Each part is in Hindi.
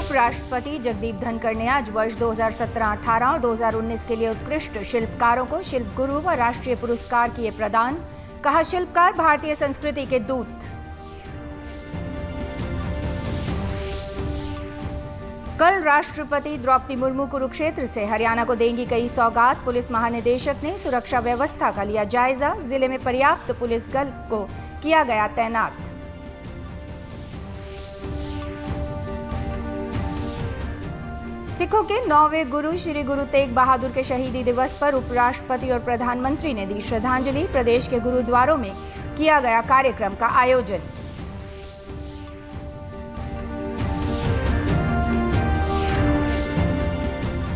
उपराष्ट्रपति जगदीप धनखड़ ने आज वर्ष 2017-18 और 2019 के लिए उत्कृष्ट शिल्पकारों को शिल्प गुरु व राष्ट्रीय पुरस्कार किए प्रदान। कहा, शिल्पकार भारतीय संस्कृति के दूत। कल राष्ट्रपति द्रौपदी मुर्मू कुरुक्षेत्र से हरियाणा को देंगी कई सौगात। पुलिस महानिदेशक ने सुरक्षा व्यवस्था का लिया जायजा। जिले में पर्याप्त पुलिस बल को किया गया तैनात। सिखों के 9वें गुरु श्री गुरु तेग बहादुर के शहीदी दिवस पर उपराष्ट्रपति और प्रधानमंत्री ने दी श्रद्धांजलि। प्रदेश के गुरुद्वारों में किया गया कार्यक्रम का आयोजन।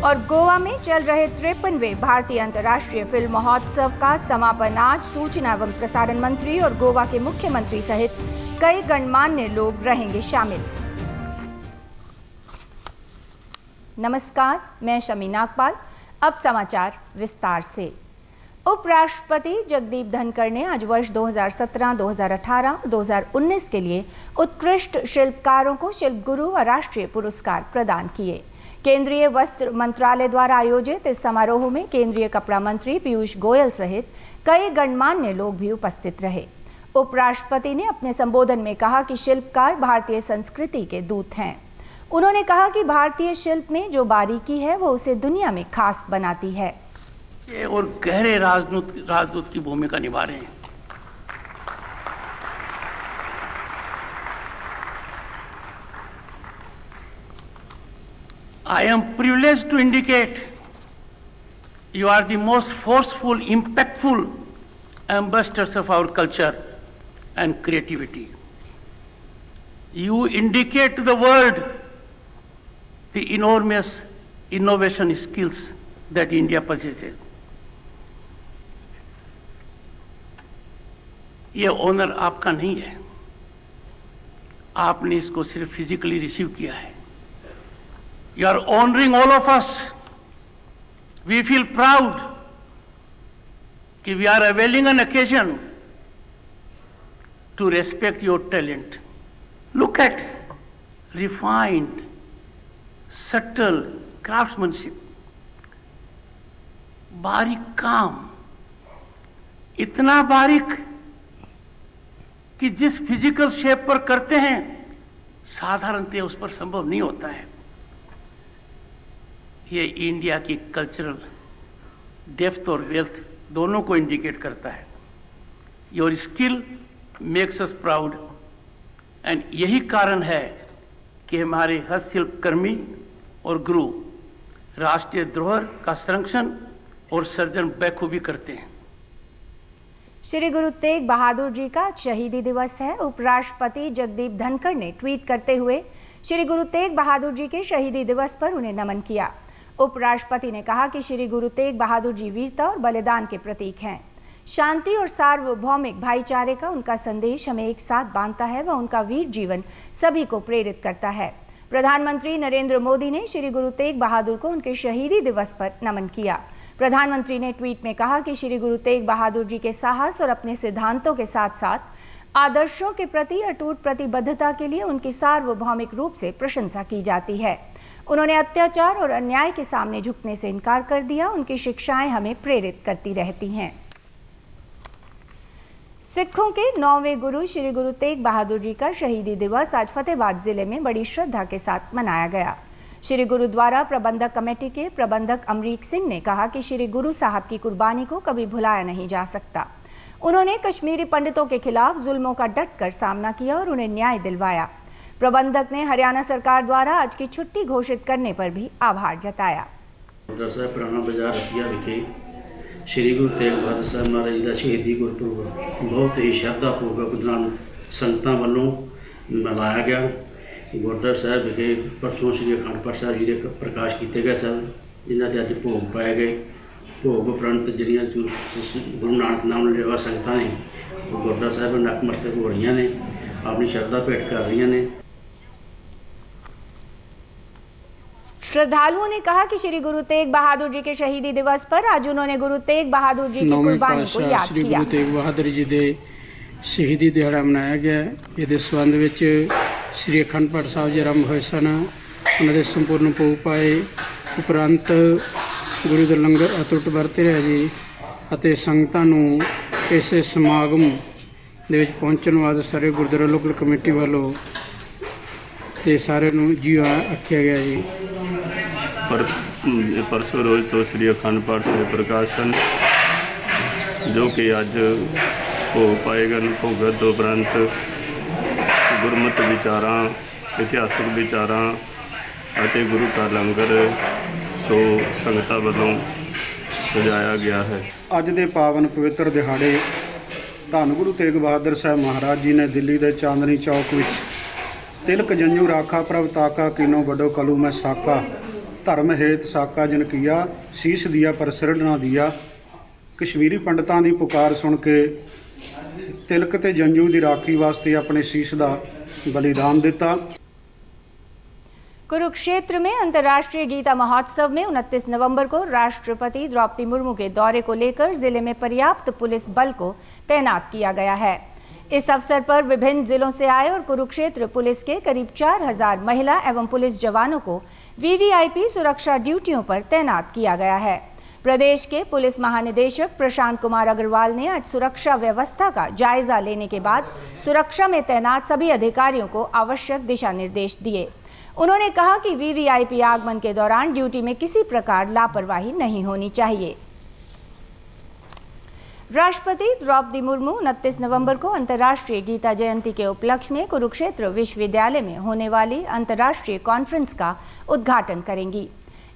और गोवा में चल रहे 53वें भारतीय अंतर्राष्ट्रीय फिल्म महोत्सव का समापन आज। सूचना एवं प्रसारण मंत्री और गोवा के मुख्यमंत्री सहित कई गणमान्य लोग रहेंगे शामिल। नमस्कार, मैं शमी नागपाल। अब समाचार विस्तार से। उपराष्ट्रपति जगदीप धनखड़ ने आज वर्ष 2017, 2018, 2019 के लिए उत्कृष्ट शिल्पकारों को शिल्प गुरु व राष्ट्रीय पुरस्कार प्रदान किए। केंद्रीय वस्त्र मंत्रालय द्वारा आयोजित इस समारोह में केंद्रीय कपड़ा मंत्री पीयूष गोयल सहित कई गणमान्य लोग भी उपस्थित रहे। उपराष्ट्रपति ने अपने संबोधन में कहा कि शिल्पकार भारतीय संस्कृति के दूत हैं। उन्होंने कहा कि भारतीय शिल्प में जो बारीकी है वो उसे दुनिया में खास बनाती है और गहरे राजदूत की भूमिका निभा रहे हैं। I am privileged to indicate you are the most forceful, impactful ambassadors of our culture and creativity. You indicate to the world the enormous innovation skills that India possesses. ये ऑनर आपका नहीं है, आपने इसको सिर्फ फिजिकली रिसीव किया है। You are honoring all of us. We feel proud कि we are availing an occasion to respect your talent. Look at refined, subtle craftsmanship, बारीक काम, इतना बारीक कि जिस फिजिकल शेप पर करते हैं साधारणतः उस पर संभव नहीं होता है। ये इंडिया की कल्चरल डेप्थ और वेल्थ दोनों को इंडिकेट करता है। Your skill makes us proud and यही कारण है कि हमारे हस्तशिल्पकर्मी और गुरु राष्ट्रीय धरोहर का संरक्षण और सर्जन बखूबी करते हैं। श्री गुरु तेग बहादुर जी का शहीदी दिवस है। उपराष्ट्रपति जगदीप धनखड़ ने ट्वीट करते हुए श्री गुरु तेग बहादुर जी के शहीदी दिवस पर उन्हें नमन किया। उपराष्ट्रपति ने कहा कि श्री गुरु तेग बहादुर जी वीरता और बलिदान के प्रतीक हैं। शांति और सार्वभौमिक भाईचारे का उनका संदेश हमें एक साथ बांधता है व उनका वीर जीवन सभी को प्रेरित करता है। प्रधानमंत्री नरेंद्र मोदी ने श्री गुरु तेग बहादुर को उनके शहीदी दिवस पर नमन किया। प्रधानमंत्री ने ट्वीट में कहा कि श्री गुरु तेग बहादुर जी के साहस और अपने सिद्धांतों के साथ साथ आदर्शों के प्रति अटूट प्रतिबद्धता के लिए उनकी सार्वभौमिक रूप से प्रशंसा की जाती है। उन्होंने अत्याचार और अन्याय के सामने झुकने से इनकार कर दिया। उनकी शिक्षाएं हमें प्रेरित करती रहती हैं। सिखों के 9वें गुरु श्री गुरु तेग बहादुर जी का शहीदी दिवस आज फतेहाबाद जिले में बड़ी श्रद्धा के साथ मनाया गया। श्री गुरुद्वारा प्रबंधक कमेटी के प्रबंधक अमरीक सिंह ने कहा कि श्री गुरु साहब की कुर्बानी को कभी भुलाया नहीं जा सकता। उन्होंने कश्मीरी पंडितों के खिलाफ जुल्मों का डटकर सामना किया और उन्हें न्याय दिलवाया। प्रबंधक ने हरियाणा सरकार द्वारा आज की छुट्टी घोषित करने पर भी आभार जताया। पुराना बाजार हथिया विखे श्री गुरु तेग बहादुर साहब महाराज का शहीदी गुरपुरब बहुत ही श्रद्धापूर्वक ਨਾਲ ਸੰਗਤਾਂ ਵੱਲੋਂ ਮਨਾਇਆ ਗਿਆ। ਗੁਰਦੁਆਰਾ ਸਾਹਿਬ ਵਿਖੇ ਪਰਸੋਂ श्री ਅਖੰਡ ਪਾਠ ਸਾਹਿਬ ਜੀ ਦੇ ਪ੍ਰਕਾਸ਼ ਕੀਤੇ ਗਏ ਸਨ, ਜਿਨ੍ਹਾਂ ਦੇ ਅੱਜ ਭੋਗ ਪਾਏ ਗਏ। ਭੋਗ ਉਪਰੰਤ ਜਿਹੜੀਆਂ ਗੁਰੂ ਨਾਨਕ ਨਾਮ ਲੈਵਾ ਸੰਗਤਾਂ ਨੇ ਉਹ ਗੁਰਦੁਆਰਾ ਸਾਹਿਬ ਨਤਮਸਤਕ ਹੋ ਰਹੀਆਂ ਨੇ, ਆਪਣੀ ਸ਼ਰਧਾ ਭੇਟ ਕਰ ਰਹੀਆਂ ਨੇ। श्रद्धालुओं ने कहा कि श्री गुरु तेग बहादुर जी के शहीदी दिवस पर आज उन्होंने गुरु तेग बहादुर जी की कुर्बानी को याद श्री किया। गुरु तेग बहादुर जी के शहीदी दिहाड़ा मनाया गया। ये संबंध में श्री अखंड पाठ साहब जी आरंभ होए सन ਉਹਨਾਂ ਦੇ ਸੰਪੂਰਨ ਭੋਗ ਪਾਏ। ਉਪਰੰਤ ਗੁਰੂ ਦਾ ਲੰਗਰ ਅਟੁੱਟ ਵਰਤ ਰਿਹਾ ਜੀ ਅਤੇ ਸੰਗਤਾਂ ਨੂੰ ਇਸ ਸਮਾਗਮ ਦੇ ਵਿੱਚ ਪਹੁੰਚਣ ਵਾਸਤੇ ਸਾਰੇ ਗੁਰਦੁਆਰਾ ਲੋਕਲ ਕਮੇਟੀ ਵੱਲੋਂ ਤੇ ਸਾਰਿਆਂ ਨੂੰ ਜੀ ਆਖਿਆ ਗਿਆ ਜੀ। परसों रोज़ तो श्री अखंड पाठ ਸਾਹਿਬ ਪ੍ਰਕਾਸ਼ਨ जो कि अज भोग पाएगा। भोगत तो उपरंत गुरमत विचारां इतिहासक विचारां ਅਤੇ गुरु का लंगर सो संगतां ਵੱਲੋਂ सजाया गया है। ਅੱਜ ਦੇ ਪਾਵਨ ਪਵਿੱਤਰ ਦਿਹਾੜੇ ਧੰਨ ਗੁਰੂ ਤੇਗ ਬਹਾਦਰ ਸਾਹਿਬ ਮਹਾਰਾਜ ਜੀ ਨੇ ਦਿੱਲੀ ਦੇ ਚਾਂਦਨੀ ਚੌਕ ਵਿੱਚ ਤਿਲਕ ਜੰਜੂ ਰਾਖਾ ਪ੍ਰਭ ਤਾਕਾ ਕੀਨੋ ਵੱਡੋ ਕਲੂ ਮੈਂ ਸਾਕਾ ਧਰਮ ਹੇਤ ਸਾਕਾ ਜਨ ਕੀਆ ਸੀਸ ਦਿਆ ਪਰ ਸਿਰ ਨਾ ਦਿਆ। ਕਸ਼ਮੀਰੀ ਪੰਡਤਾਂ ਦੀ ਪੁਕਾਰ ਸੁਣ ਕੇ ਤਿਲਕ ਤੇ ਜੰਜੂ ਦੀ ਰਾਖੀ ਵਾਸਤੇ ਆਪਣੇ ਸੀਸ ਦਾ बलिदान देता। कुरुक्षेत्र में अंतर्राष्ट्रीय गीता महोत्सव में 29 नवंबर को राष्ट्रपति द्रौपदी मुर्मू के दौरे को लेकर जिले में पर्याप्त पुलिस बल को तैनात किया गया है। इस अवसर पर विभिन्न जिलों से आए और कुरुक्षेत्र पुलिस के करीब 4000 महिला एवं पुलिस जवानों को वीवीआईपी सुरक्षा ड्यूटियों पर तैनात किया गया है। प्रदेश के पुलिस महानिदेशक प्रशांत कुमार अग्रवाल ने आज सुरक्षा व्यवस्था का जायजा लेने के बाद सुरक्षा में तैनात सभी अधिकारियों को आवश्यक दिशा निर्देश दिए। उन्होंने कहा कि वीवीआईपी आगमन के दौरान ड्यूटी में किसी प्रकार लापरवाही नहीं होनी चाहिए। राष्ट्रपति द्रौपदी मुर्मू 29 नवंबर को अंतर्राष्ट्रीय गीता जयंती के उपलक्ष्य में कुरुक्षेत्र विश्वविद्यालय में होने वाली अंतर्राष्ट्रीय कॉन्फ्रेंस का उद्घाटन करेंगी।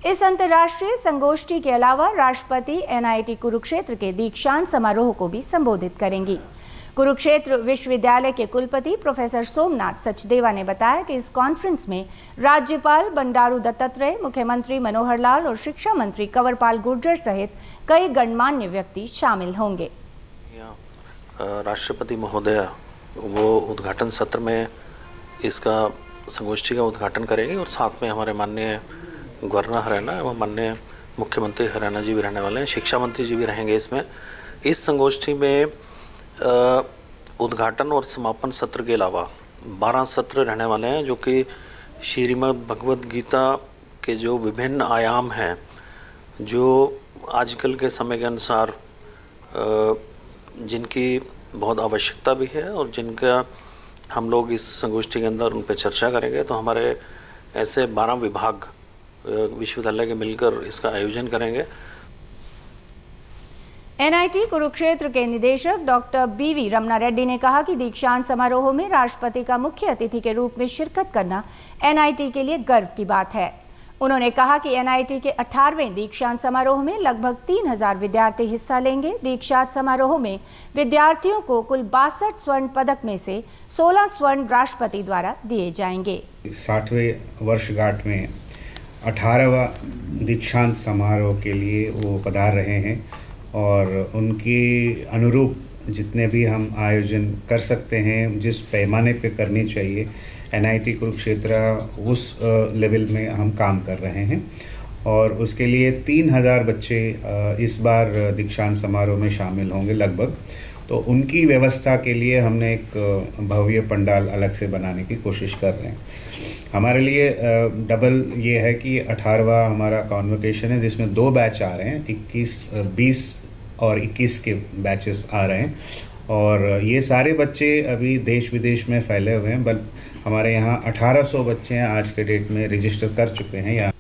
इस अंतर्राष्ट्रीय संगोष्ठी के अलावा राष्ट्रपति एनआईटी कुरुक्षेत्र के दीक्षांत समारोह को भी संबोधित करेंगी। कुरुक्षेत्र विश्वविद्यालय के कुलपति प्रोफेसर सोमनाथ सचदेवा ने बताया कि इस कॉन्फ्रेंस में राज्यपाल बंडारू दत्तात्रेय, मुख्यमंत्री मनोहर लाल और शिक्षा मंत्री कंवरपाल गुर्जर सहित कई गणमान्य व्यक्ति शामिल होंगे। राष्ट्रपति महोदय वो उद्घाटन सत्र में इसका संगोष्ठी का उद्घाटन करेंगे और साथ में हमारे माननीय गवर्नर हरियाणा एवं माननीय मुख्यमंत्री हरियाणा जी भी रहने वाले हैं, शिक्षा मंत्री जी भी रहेंगे इसमें। इस संगोष्ठी में उद्घाटन और समापन सत्र के अलावा 12 सत्र रहने वाले हैं, जो कि श्रीमद् भगवद गीता के जो विभिन्न आयाम हैं, जो आजकल के समय के अनुसार जिनकी बहुत आवश्यकता भी है और जिनका हम लोग इस संगोष्ठी के अंदर उन पर चर्चा करेंगे। तो हमारे ऐसे 12 विभाग विश्वविद्यालय के मिलकर इसका आयोजन करेंगे। एनआईटी कुरुक्षेत्र के निदेशक डॉक्टर बीवी रमना रेड्डी ने कहा कि दीक्षांत समारोह में राष्ट्रपति का मुख्य अतिथि के रूप में शिरकत करना एनआईटी के लिए गर्व की बात है। उन्होंने कहा कि एनआईटी के 18वें दीक्षांत समारोह में लगभग 3000 विद्यार्थी हिस्सा लेंगे। दीक्षांत समारोह में विद्यार्थियों को कुल 62 स्वर्ण पदक में से 16 स्वर्ण राष्ट्रपति द्वारा दिए जाएंगे। 60वें वर्षगांठ में 18वां दीक्षांत समारोह के लिए वो पधार रहे हैं और उनके अनुरूप जितने भी हम आयोजन कर सकते हैं, जिस पैमाने पे करनी चाहिए, एनआईटी कुरुक्षेत्र उस लेवल में हम काम कर रहे हैं और उसके लिए 3000 बच्चे इस बार दीक्षांत समारोह में शामिल होंगे लगभग। तो उनकी व्यवस्था के लिए हमने एक भव्य पंडाल अलग से बनाने की कोशिश कर रहे हैं। हमारे लिए डबल ये है कि 18वां हमारा कॉन्वोकेशन है, जिसमें 2 बैच आ रहे हैं, 20 और 21 के बैचेस आ रहे हैं और ये सारे बच्चे अभी देश विदेश में फैले हुए हैं। बल हमारे यहाँ 1800 बच्चे हैं आज के डेट में रजिस्टर कर चुके हैं। यहाँ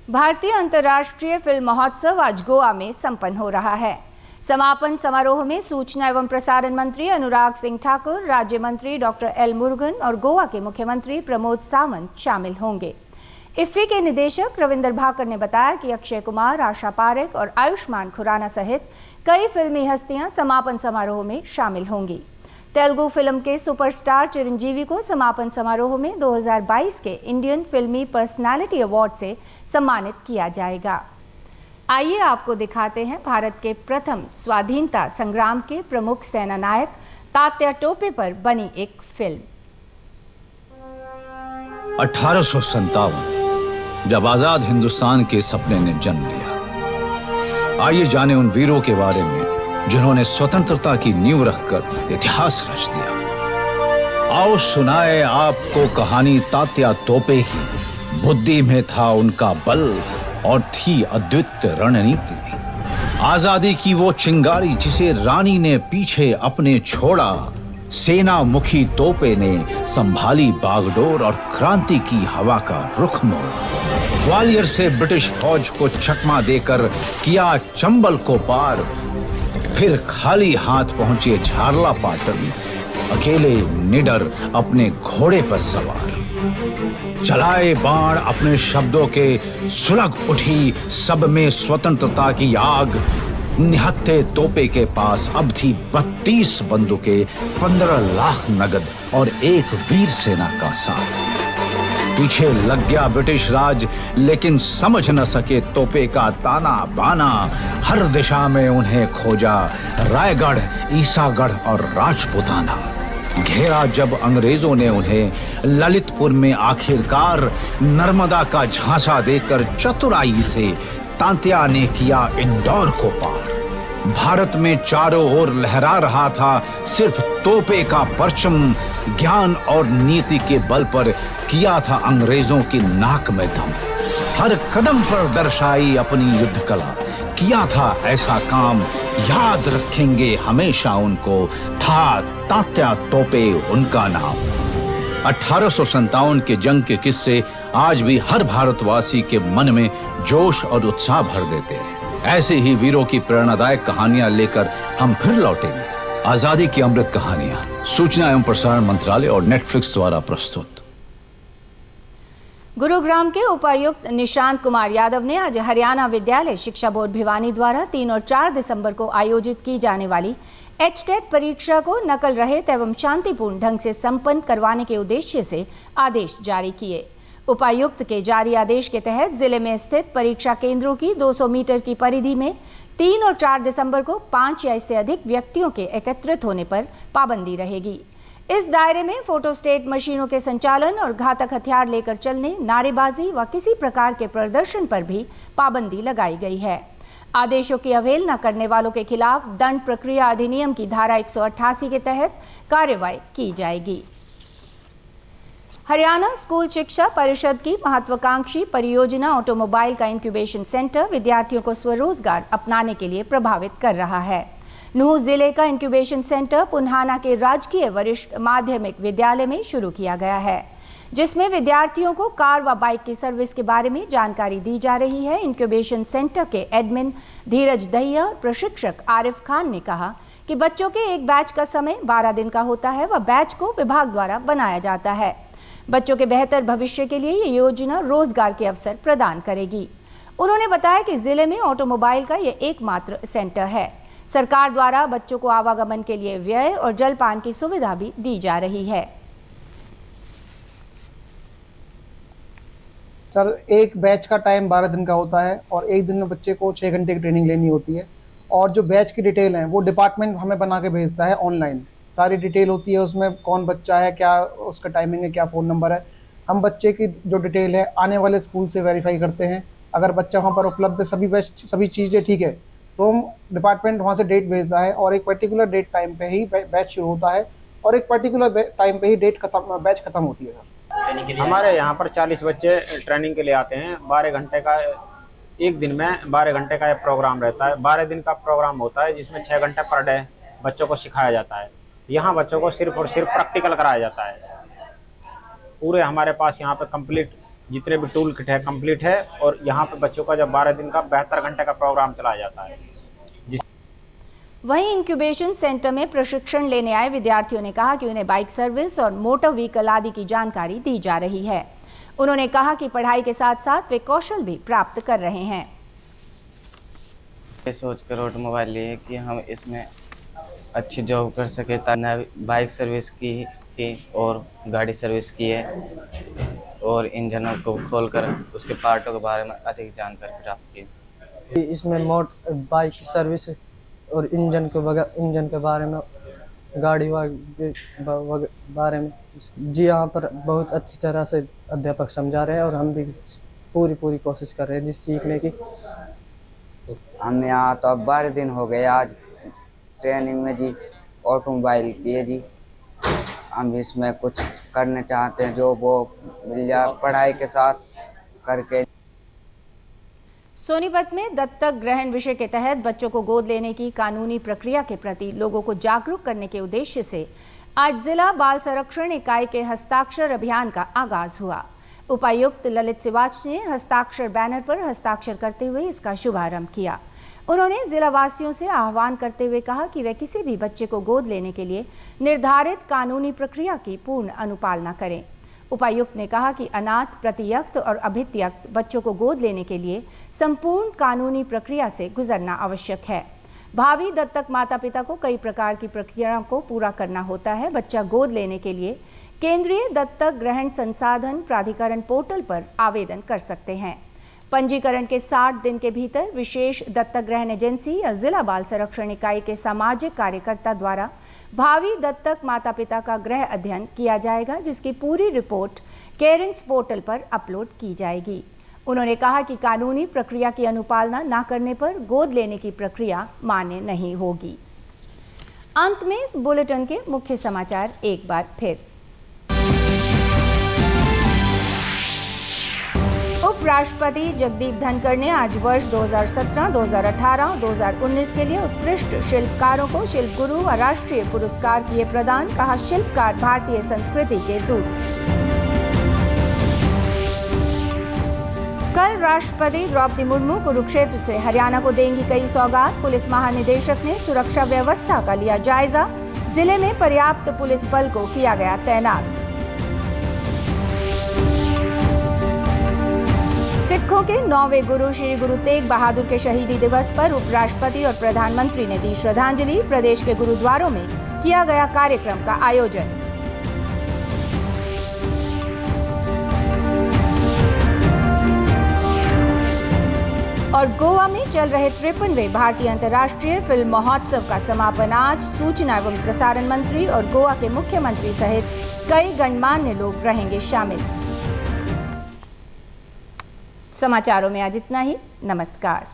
भारतीय अंतर्राष्ट्रीय फिल्म महोत्सव आज गोवा में संपन्न हो रहा है। समापन समारोह में सूचना एवं प्रसारण मंत्री अनुराग सिंह ठाकुर, राज्य मंत्री डॉक्टर एल मुरुगन और गोवा के मुख्यमंत्री प्रमोद सावंत शामिल होंगे। इफ्फी के निदेशक रविंदर भाकर ने बताया कि अक्षय कुमार, आशा पारेख और आयुष्मान खुराना सहित कई फिल्मी हस्तियां समापन समारोह में शामिल होंगी। तेलुगु फिल्म के सुपरस्टार चिरंजीवी को समापन समारोह में 2022 के इंडियन फिल्मी पर्सनालिटी अवार्ड से सम्मानित किया जाएगा। आइए आपको दिखाते हैं भारत के प्रथम स्वाधीनता संग्राम के प्रमुख सेना नायक तात्या टोपे पर बनी एक फिल्म। 1857 जब आजाद हिंदुस्तान के सपने ने जन्म लिया। आइए जाने उन वीरों के बारे में जिन्होंने स्वतंत्रता की नींव रखकर इतिहास रच दिया। आओ सुनाए आपको कहानी तात्या तोपे की। बुद्धि में था उनका बल और थी अद्वितीय रणनीति। आजादी की वो चिंगारी जिसे रानी ने पीछे अपने छोड़ा, सेना मुखी तोपे ने संभाली बागडोर और क्रांति की हवा का रुख मोड़ा। ग्वालियर से ब्रिटिश फौज को चकमा देकर किया चंबल को पार, फिर खाली हाथ पहुंचे झारला पाटन, अकेले निडर अपने घोड़े पर सवार। चलाए बाण अपने शब्दों के, सुलग उठी सब में स्वतंत्रता की आग। निहत्थे तोपे के पास अब थी 32 बंदूकें, 15 लाख नगद और एक वीर सेना का साथ। पीछे लग गया ब्रिटिश राज, लेकिन समझ न सके तोपे का ताना बाना। हर दिशा में उन्हें खोजा, रायगढ़, ईसागढ़ और राजपुताना। घेरा जब अंग्रेजों ने उन्हें, ललितपुर में आखिरकार नर्मदा का झांसा देकर चतुराई से तांत्या ने किया इंदौर को पार। भारत में चारों ओर लहरा रहा था सिर्फ तोपे का परचम। ज्ञान और नीति के बल पर किया था अंग्रेजों की नाक में दम। हर कदम पर दर्शाई अपनी युद्ध कला, किया था ऐसा काम, याद रखेंगे हमेशा उनको, था तात्या तोपे उनका नाम। 1857 के जंग के किस्से आज भी हर भारतवासी के मन में जोश और उत्साह भर देते हैं। ऐसे ही वीरों की प्रेरणादायक कहानियां लेकर हम फिर लौटेंगे। आजादी की अमृत कहानियां, सूचना एवं प्रसारण मंत्रालय और नेटफ्लिक्स द्वारा प्रस्तुत। गुरुग्राम के उपायुक्त निशांत कुमार यादव ने आज हरियाणा विद्यालय शिक्षा बोर्ड भिवानी द्वारा 3 और 4 दिसंबर को आयोजित की जाने वाली एचटेट परीक्षा को नकल रहित एवं शांतिपूर्ण ढंग से संपन्न करवाने के उद्देश्य से आदेश जारी किए। उपायुक्त के जारी आदेश के तहत जिले में स्थित परीक्षा केंद्रों की 200 मीटर की परिधि में 3 और 4 दिसंबर को 5 या इससे अधिक व्यक्तियों के एकत्रित होने पर पाबंदी रहेगी। इस दायरे में फोटोस्टेट मशीनों के संचालन और घातक हथियार लेकर चलने, नारेबाजी व किसी प्रकार के प्रदर्शन पर भी पाबंदी लगाई गई है। आदेशों की अवहेलना करने वालों के खिलाफ दंड प्रक्रिया अधिनियम की धारा 188 के तहत कार्रवाई की जाएगी। हरियाणा स्कूल शिक्षा परिषद की महत्वाकांक्षी परियोजना ऑटोमोबाइल का इंक्यूबेशन सेंटर विद्यार्थियों को स्वरोजगार अपनाने के लिए प्रभावित कर रहा है। नूंह जिले का इंक्यूबेशन सेंटर पुन्हाना के राजकीय वरिष्ठ माध्यमिक विद्यालय में शुरू किया गया है, जिसमें विद्यार्थियों को कार व बाइक की सर्विस के बारे में जानकारी दी जा रही है। इंक्यूबेशन सेंटर के एडमिन धीरज दहिया और प्रशिक्षक आरिफ खान ने कहा कि बच्चों के एक बैच का समय 12 दिन का होता है व बैच को विभाग द्वारा बनाया जाता है। बच्चों के बेहतर भविष्य के लिए ये योजना रोजगार के अवसर प्रदान करेगी। उन्होंने बताया कि जिले में ऑटोमोबाइल का ये एकमात्र सेंटर है। सरकार द्वारा बच्चों को आवागमन के लिए व्यय और जलपान की सुविधा भी दी जा रही है। सर, एक बैच का टाइम 12 दिन का होता है और एक दिन में बच्चे को 6 घंटे की ट्रेनिंग लेनी होती है। और जो बैच की डिटेल है वो डिपार्टमेंट हमें बना के भेजता है ऑनलाइन। सारी डिटेल होती है उसमें, कौन बच्चा है, क्या उसका टाइमिंग है, क्या फ़ोन नंबर है। हम बच्चे की जो डिटेल है आने वाले स्कूल से वेरीफाई करते हैं। अगर बच्चा वहाँ पर उपलब्ध है, सभी चीज़ें ठीक है, तो हम डिपार्टमेंट वहाँ से डेट भेजता है और एक पर्टिकुलर डेट टाइम पे ही बैच शुरू होता है और एक पर्टिकुलर टाइम पे ही बैच खत्म होती है। हमारे यहाँ पर 40 बच्चे ट्रेनिंग के लिए आते हैं। 12 घंटे का एक दिन में 12 घंटे का प्रोग्राम रहता है। 12 दिन का प्रोग्राम होता है जिसमें 6 घंटे पर डे बच्चों को सिखाया जाता है। यहाँ बच्चों को सिर्फ और सिर्फ प्रैक्टिकल कराया जाता है। पूरे हमारे पास यहाँ पे कंप्लीट जितने भी टूल किट है कंप्लीट है और यहाँ पे बच्चों का जब 12 दिन का 72 घंटे का प्रोग्राम चलाया जाता है। वहीं इंक्यूबेशन सेंटर में प्रशिक्षण लेने आए विद्यार्थियों ने कहा कि उन्हें बाइक सर्विस और मोटर व्हीकल आदि की जानकारी दी जा रही है। उन्होंने कहा कि पढ़ाई के साथ साथ वे कौशल भी प्राप्त कर रहे हैं। ये सोचकर ऑटोमोबाइल लिए कि हम इसमें अच्छी जॉब कर सके। बाइक सर्विस की और गाड़ी सर्विस की है और इंजनों को खोलकर उसके पार्टों के बारे में अधिक जानकारी प्राप्त की। इसमें बाइक की सर्विस और इंजन के बारे में, गाड़ी बारे में जी यहाँ पर बहुत अच्छी तरह से अध्यापक समझा रहे हैं और हम भी पूरी कोशिश कर रहे हैं जिस सीखने की। हम यहाँ तो अब 12 दिन हो गए आज ट्रेनिंग में जी, ऑटोमोबाइल की है जी। हम इसमें कुछ करना चाहते हैं जो वो मिल जाए पढ़ाई के साथ करके। सोनीपत में दत्तक ग्रहण विषय के तहत बच्चों को गोद लेने की कानूनी प्रक्रिया के प्रति लोगों को जागरूक करने के उद्देश्य से आज जिला बाल संरक्षण इकाई के हस्ताक्षर अभियान का आगाज हुआ। उपायुक्त ललित सिवाच ने हस्ताक्षर बैनर पर हस्ताक्षर करते हुए इसका शुभारंभ किया। उन्होंने जिला वासियों से आह्वान करते हुए कहा कि वे किसी भी बच्चे को गोद लेने के लिए निर्धारित कानूनी प्रक्रिया की पूर्ण अनुपालना करें। उपायुक्त ने कहा कि अनाथ, प्रतियक्त और अभित्यक्त बच्चों को गोद लेने के लिए संपूर्ण कानूनी प्रक्रिया से गुजरना आवश्यक है। भावी दत्तक माता पिता को कई प्रकार की प्रक्रियाओं को पूरा करना होता है। बच्चा गोद लेने के लिए केंद्रीय दत्तक ग्रहण संसाधन प्राधिकरण पोर्टल पर आवेदन कर सकते हैं। पंजीकरण के 60 दिन के भीतर विशेष दत्तक ग्रहण एजेंसी या जिला बाल संरक्षण इकाई के सामाजिक कार्यकर्ता द्वारा भावी दत्तक माता पिता का गृह अध्ययन किया जाएगा, जिसकी पूरी रिपोर्ट केयरिंग्स पोर्टल पर अपलोड की जाएगी। उन्होंने कहा कि कानूनी प्रक्रिया की अनुपालना न करने पर गोद लेने की प्रक्रिया मान्य नहीं होगी। अंत में इस बुलेटिन के मुख्य समाचार एक बार फिर। उपराष्ट्रपति जगदीप धनखड़ ने आज वर्ष 2017, 2018 और 2019 के लिए उत्कृष्ट शिल्पकारों को शिल्प गुरु व राष्ट्रीय पुरस्कार किए प्रदान। कहा, शिल्पकार भारतीय संस्कृति के दूत। कल राष्ट्रपति द्रौपदी मुर्मू कुरुक्षेत्र से हरियाणा को देंगी कई सौगात। पुलिस महानिदेशक ने सुरक्षा व्यवस्था का लिया जायजा। जिले में पर्याप्त पुलिस बल को किया गया तैनात। सिखों के 9वें गुरु श्री गुरु तेग बहादुर के शहीदी दिवस पर उपराष्ट्रपति और प्रधानमंत्री ने दी श्रद्धांजलि। प्रदेश के गुरुद्वारों में किया गया कार्यक्रम का आयोजन। और गोवा में चल रहे 53वें भारतीय अंतर्राष्ट्रीय फिल्म महोत्सव का समापन आज। सूचना एवं प्रसारण मंत्री और गोवा के मुख्यमंत्री सहित कई गणमान्य लोग रहेंगे शामिल। समाचारों में आज इतना ही। नमस्कार।